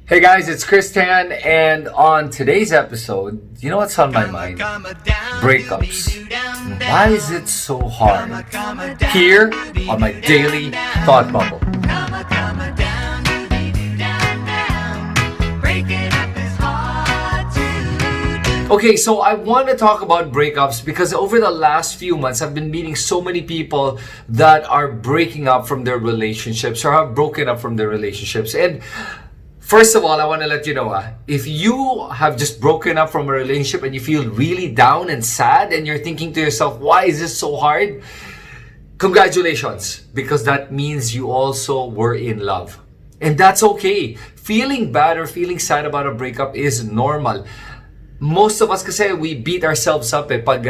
Hey guys, it's Christian, and on today's episode, you know what's on my mind? Breakups. Why is it so hard? Here on my daily thought bubble. Okay, so I want to talk about breakups because over the last few months, I've been meeting so many people that are breaking up from their relationships or have broken up from their relationships. And first of all, I want to let you know, if you have just broken up from a relationship and you feel really down and sad and you're thinking to yourself, why is this so hard? Congratulations, because that means you also were in love. And that's okay. Feeling bad or feeling sad about a breakup is normal. Most of us kasi we beat ourselves up pag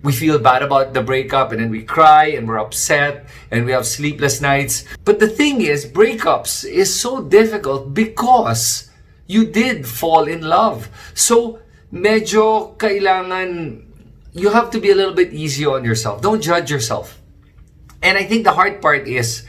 we feel bad about the breakup and then we cry and we're upset and we have sleepless nights. But the thing is, breakups is so difficult because you did fall in love. So medyo kailangan, you have to be a little bit easy on yourself. Don't judge yourself. And I think the hard part is,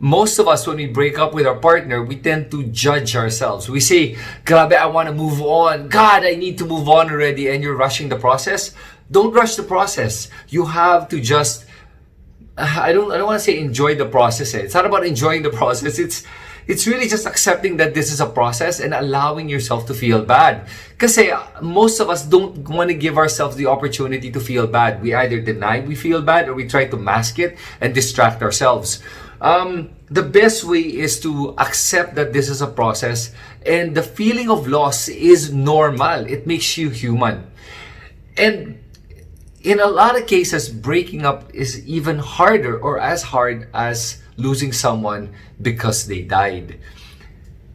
most of us, when we break up with our partner, we tend to judge ourselves. We say, grabe, I want to move on. God, I need to move on already. And you're rushing the process. Don't rush the process. You have to just, I don't want to say enjoy the process. It's not about enjoying the process. It's really just accepting that this is a process and allowing yourself to feel bad. Kasi most of us don't want to give ourselves the opportunity to feel bad. We either deny we feel bad or we try to mask it and distract ourselves. The best way is to accept that this is a process and the feeling of loss is normal. It makes you human. And in a lot of cases, breaking up is even harder or as hard as losing someone because they died.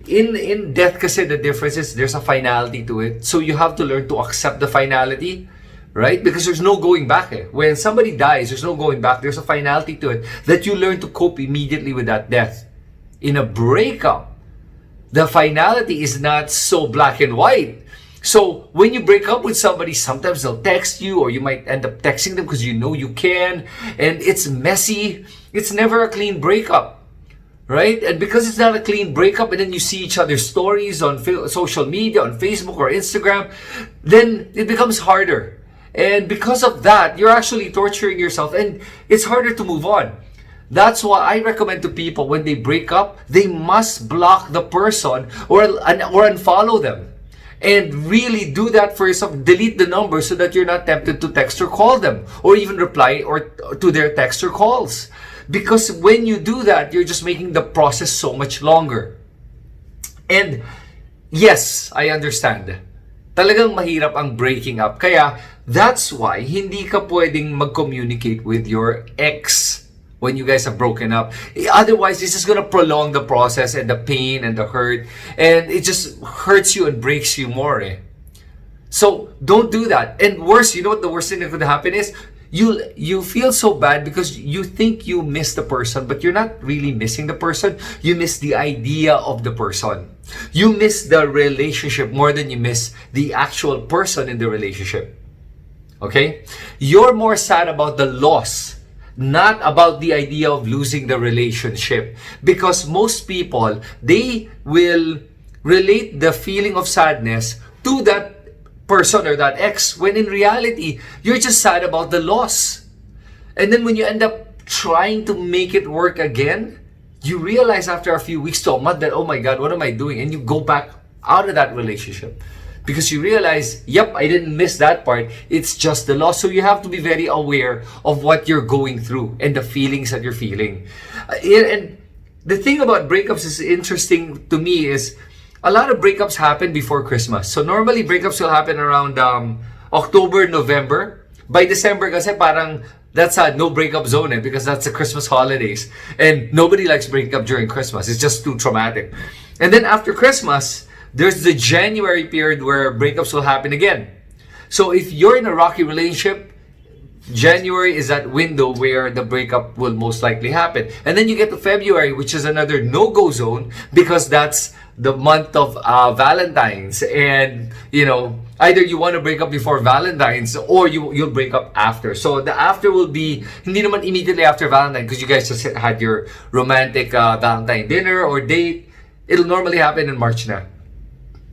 In death kasi the difference is there's a finality to it. So you have to learn to accept the finality. Right? Because there's no going back. When somebody dies, there's no going back. There's a finality to it that you learn to cope immediately with that death. In a breakup, the finality is not so black and white. So when you break up with somebody, sometimes they'll text you or you might end up texting them because you know you can. And it's messy. It's never a clean breakup. Right? And because it's not a clean breakup and then you see each other's stories on social media, on Facebook or Instagram, then it becomes harder. And because of that, you're actually torturing yourself and it's harder to move on. That's why I recommend to people when they break up, they must block the person or unfollow them. And really do that for yourself. Delete the number so that you're not tempted to text or call them or even reply or to their text or calls. Because when you do that, you're just making the process so much longer. And yes, I understand. Talagang mahirap ang breaking up. Kaya, that's why hindi ka pwedeng mag-communicate with your ex when you guys have broken up. Otherwise, this is gonna prolong the process and the pain and the hurt. And it just hurts you and breaks you more. So, don't do that. And worse, you know what the worst thing that could happen is? You feel so bad because you think you miss the person, but you're not really missing the person. You miss the idea of the person. You miss the relationship more than you miss the actual person in the relationship. Okay? You're more sad about the loss, not about the idea of losing the relationship. Because most people, they will relate the feeling of sadness to that person or that ex, when in reality, you're just sad about the loss. And then when you end up trying to make it work again, you realize after a few weeks to a month that, oh my God, what am I doing? And you go back out of that relationship. Because you realize, yep, I didn't miss that part. It's just the loss. So you have to be very aware of what you're going through and the feelings that you're feeling. And the thing about breakups is interesting to me is, a lot of breakups happen before Christmas. So normally breakups will happen around October, November. By December kasi parang that's a no breakup zone because that's the Christmas holidays. And nobody likes breaking up during Christmas. It's just too traumatic. And then after Christmas, there's the January period where breakups will happen again. So if you're in a rocky relationship, January is that window where the breakup will most likely happen. And then you get to February, which is another no-go zone because that's the month of Valentine's. And, you know, either you want to break up before Valentine's or you'll break up after. So the after will be, hindi naman immediately after Valentine's because you guys just had your romantic Valentine dinner or date. it'll normally happen in March na.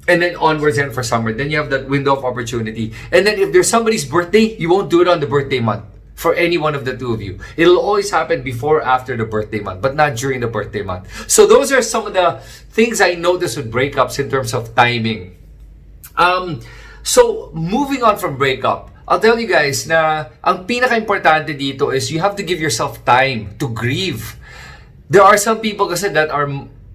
And then onwards and for summer, then you have that window of opportunity. And then if there's somebody's birthday, you won't do it on the birthday month for any one of the two of you. It'll always happen before or after the birthday month, but not during the birthday month. So those are some of the things I noticed with breakups in terms of timing. So moving on from breakup, I'll tell you guys na ang pinaka-importante dito is you have to give yourself time to grieve. There are some people kasi that are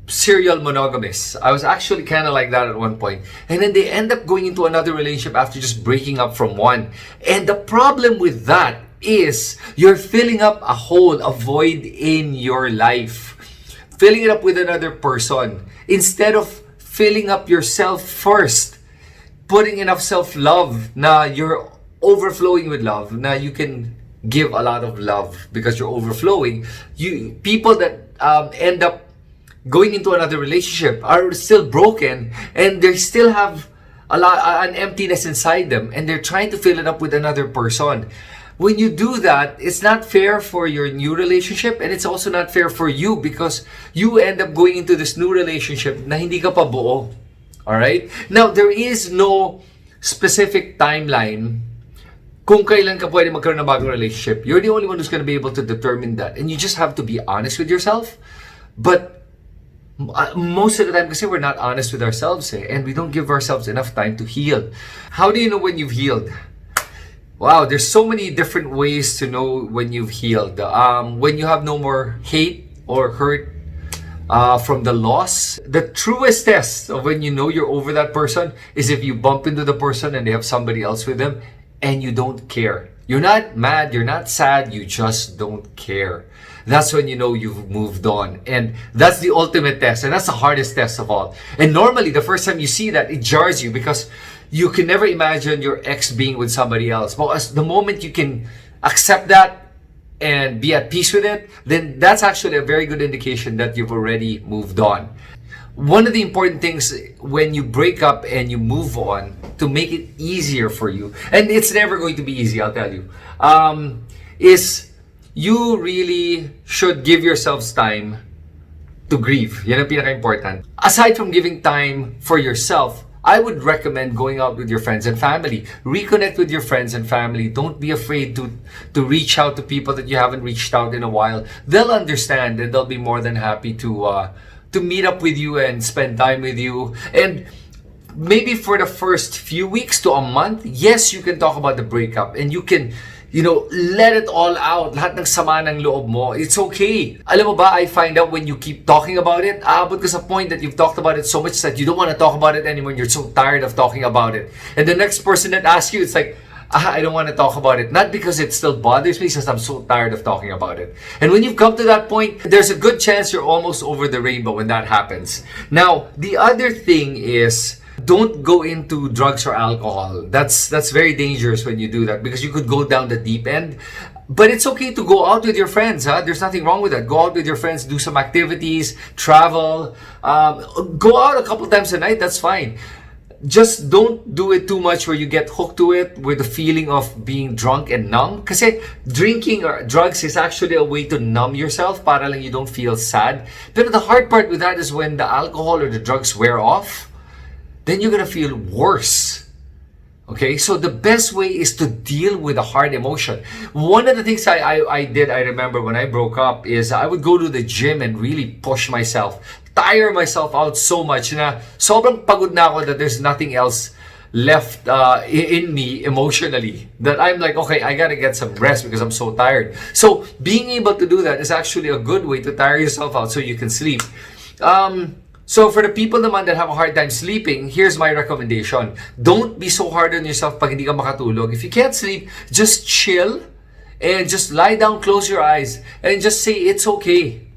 serial monogamous. I was actually kind of like that at one point. And then they end up going into another relationship after just breaking up from one. And the problem with that is you're filling up a hole, a void in your life. Filling it up with another person. Instead of filling up yourself first. Putting enough self-love na you're overflowing with love, na you can give a lot of love because you're overflowing. People that end up going into another relationship are still broken and they still have an emptiness inside them and they're trying to fill it up with another person. When you do that, it's not fair for your new relationship and it's also not fair for you because you end up going into this new relationship na hindi ka pa buo. Alright? Now, there is no specific timeline kung kailan ka pwede magkaroon ng bagong relationship. You're the only one who's going to be able to determine that. And you just have to be honest with yourself. But most of the time kasi we're not honest with ourselves and we don't give ourselves enough time to heal. How do you know when you've healed? Wow, there's so many different ways to know when you've healed. When you have no more hate or hurt from the loss. The truest test of when you know you're over that person is if you bump into the person and they have somebody else with them and you don't care. You're not mad, you're not sad, you just don't care. That's when you know you've moved on. And that's the ultimate test. And that's the hardest test of all. And normally, the first time you see that, it jars you because you can never imagine your ex being with somebody else. But as the moment you can accept that and be at peace with it, then that's actually a very good indication that you've already moved on. One of the important things when you break up and you move on, to make it easier for you, and it's never going to be easy, I'll tell you, is you really should give yourselves time to grieve. Yan ang pinaka-important. Aside from giving time for yourself, I would recommend going out with your friends and family. Reconnect with your friends and family. Don't be afraid to reach out to people that you haven't reached out in a while. They'll understand and they'll be more than happy to meet up with you and spend time with you. And maybe for the first few weeks to a month, yes, you can talk about the breakup and you can, let it all out. Lahat ng sama ng loob mo. It's okay. Alam mo ba, I find out when you keep talking about it, aabot ka sa point that you've talked about it so much that you don't want to talk about it anymore. You're so tired of talking about it. And the next person that asks you, it's like, I don't want to talk about it. Not because it still bothers me, it's just I'm so tired of talking about it. And when you've come to that point, there's a good chance you're almost over the rainbow when that happens. Now, the other thing is, don't go into drugs or alcohol. That's very dangerous when you do that because you could go down the deep end. But it's okay to go out with your friends. There's nothing wrong with that. Go out with your friends, do some activities, travel, go out a couple times a night. That's fine. Just don't do it too much where you get hooked to it with the feeling of being drunk and numb. Kasi drinking or drugs is actually a way to numb yourself para lang you don't feel sad. But the hard part with that is when the alcohol or the drugs wear off, then you're gonna feel worse. Okay, so the best way is to deal with a hard emotion. One of the things I did, I remember when I broke up, is I would go to the gym and really push myself, tire myself out so much na sobrang pagod na ako that there's nothing else left in me emotionally. That I'm like, okay, I gotta get some rest because I'm so tired. So being able to do that is actually a good way to tire yourself out so you can sleep. So for the people naman that have a hard time sleeping, here's my recommendation. Don't be so hard on yourself pag hindi ka makatulog. If you can't sleep, just chill and just lie down, close your eyes, and just say, it's okay.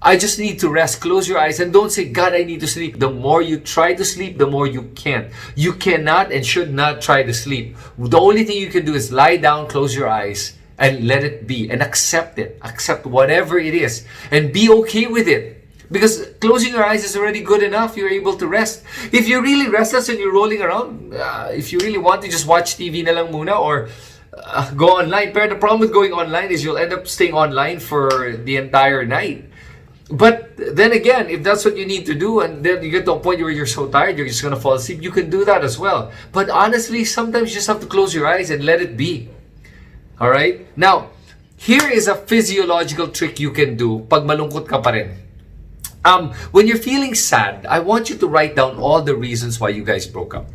I just need to rest. Close your eyes and don't say, God, I need to sleep. The more you try to sleep, the more you can't. You cannot and should not try to sleep. The only thing you can do is lie down, close your eyes, and let it be. And accept it. Accept whatever it is. And be okay with it. Because closing your eyes is already good enough. You're able to rest. If you're really restless and you're rolling around, if you really want to just watch TV na lang muna or go online. Pero the problem with going online is you'll end up staying online for the entire night. But then again, if that's what you need to do, and then you get to a point where you're so tired, you're just gonna fall asleep, you can do that as well. But honestly, sometimes you just have to close your eyes and let it be. All right? Now, here is a physiological trick you can do pag malungkot ka pa rin. When you're feeling sad, I want you to write down all the reasons why you guys broke up.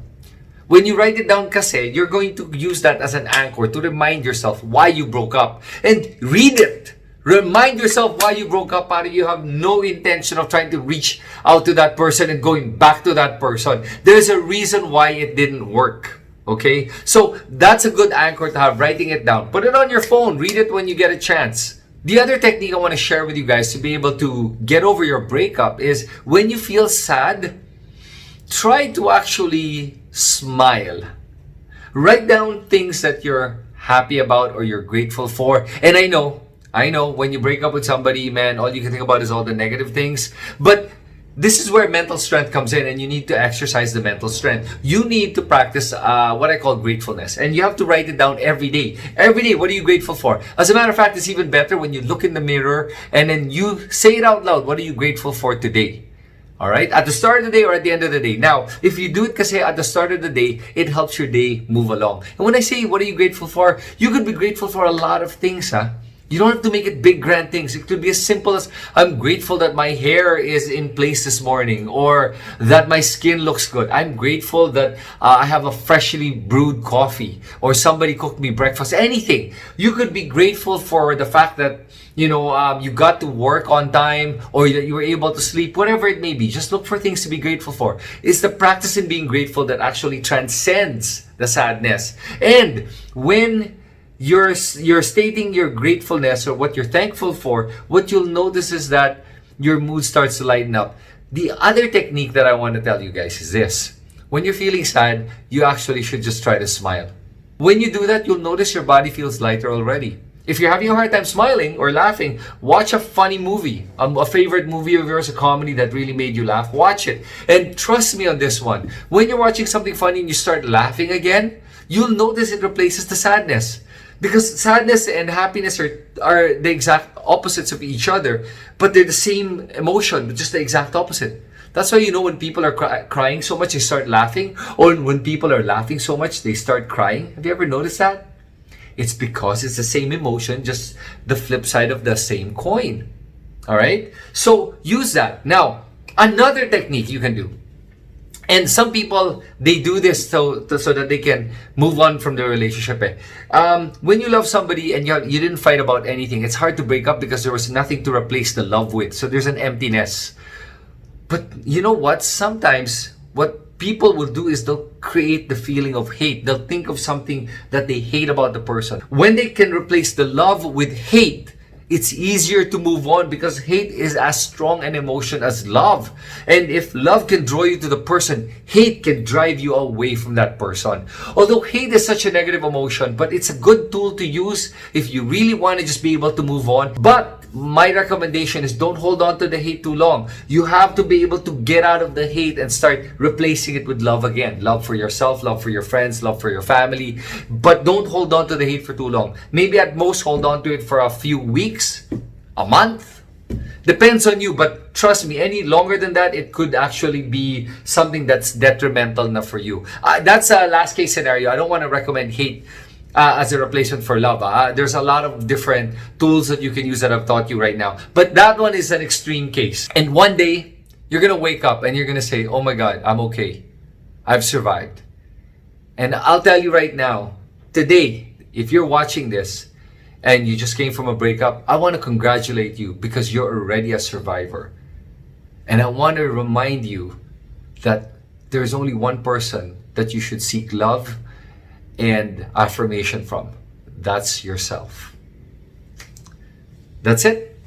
When you write it down kasi, you're going to use that as an anchor to remind yourself why you broke up. And read it. Remind yourself why you broke up para you have no intention of trying to reach out to that person and going back to that person. There's a reason why it didn't work. Okay? So that's a good anchor to have, writing it down. Put it on your phone. Read it when you get a chance. The other technique I want to share with you guys to be able to get over your breakup is when you feel sad, try to actually smile. Write down things that you're happy about or you're grateful for. And I know, when you break up with somebody, man, all you can think about is all the negative things. But this is where mental strength comes in, and you need to exercise the mental strength. You need to practice what I call gratefulness. And you have to write it down every day. Every day, what are you grateful for? As a matter of fact, it's even better when you look in the mirror and then you say it out loud. What are you grateful for today? All right? At the start of the day or at the end of the day. Now, if you do it kasi at the start of the day, it helps your day move along. And when I say, what are you grateful for? You could be grateful for a lot of things, huh? You don't have to make it big, grand things. It could be as simple as, I'm grateful that my hair is in place this morning, or that my skin looks good. I'm grateful that I have a freshly brewed coffee, or somebody cooked me breakfast. Anything. You could be grateful for the fact that, you got to work on time, or that you were able to sleep, whatever it may be. Just look for things to be grateful for. It's the practice in being grateful that actually transcends the sadness. And when you're stating your gratefulness or what you're thankful for, what you'll notice is that your mood starts to lighten up. The other technique that I want to tell you guys is this. When you're feeling sad, you actually should just try to smile. When you do that, you'll notice your body feels lighter already. If you're having a hard time smiling or laughing, watch a funny movie, a favorite movie of yours, a comedy that really made you laugh. Watch it. And trust me on this one. When you're watching something funny and you start laughing again, you'll notice it replaces the sadness. Because sadness and happiness are the exact opposites of each other, but they're the same emotion, but just the exact opposite. That's why when people are crying so much, they start laughing, or when people are laughing so much, they start crying. Have you ever noticed that? It's because it's the same emotion, just the flip side of the same coin. All right? So use that. Now, another technique you can do. And some people, they do this so that they can move on from their relationship. When you love somebody and you didn't fight about anything, it's hard to break up because there was nothing to replace the love with. So there's an emptiness. But you know what? Sometimes what people will do is they'll create the feeling of hate. They'll think of something that they hate about the person. When they can replace the love with hate, it's easier to move on because hate is as strong an emotion as love. And if love can draw you to the person, hate can drive you away from that person. Although hate is such a negative emotion, but it's a good tool to use if you really want to just be able to move on. But my recommendation is don't hold on to the hate too long. You have to be able to get out of the hate and start replacing it with love again. Love for yourself, love for your friends, love for your family. But don't hold on to the hate for too long. Maybe at most hold on to it for a few weeks, a month. Depends on you, but trust me, any longer than that, it could actually be something that's detrimental enough for you. That's a last case scenario. I don't want to recommend hate as a replacement for love. There's a lot of different tools that you can use that I've taught you right now. But that one is an extreme case. And one day, you're going to wake up and you're going to say, oh my God, I'm okay. I've survived. And I'll tell you right now, today, if you're watching this and you just came from a breakup, I want to congratulate you because you're already a survivor. And I want to remind you that there's only one person that you should seek love and affirmation from. That's yourself. That's it.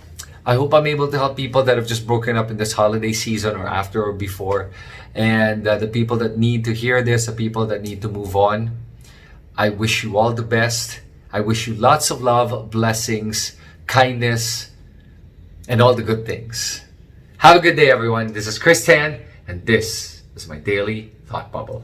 I hope I'm able to help people that have just broken up in this holiday season or after or before. And the people that need to hear this, the people that need to move on. I wish you all the best. I wish you lots of love, blessings, kindness, and all the good things. Have a good day, everyone. This is Chris Tan, and this is my Daily Thought Bubble.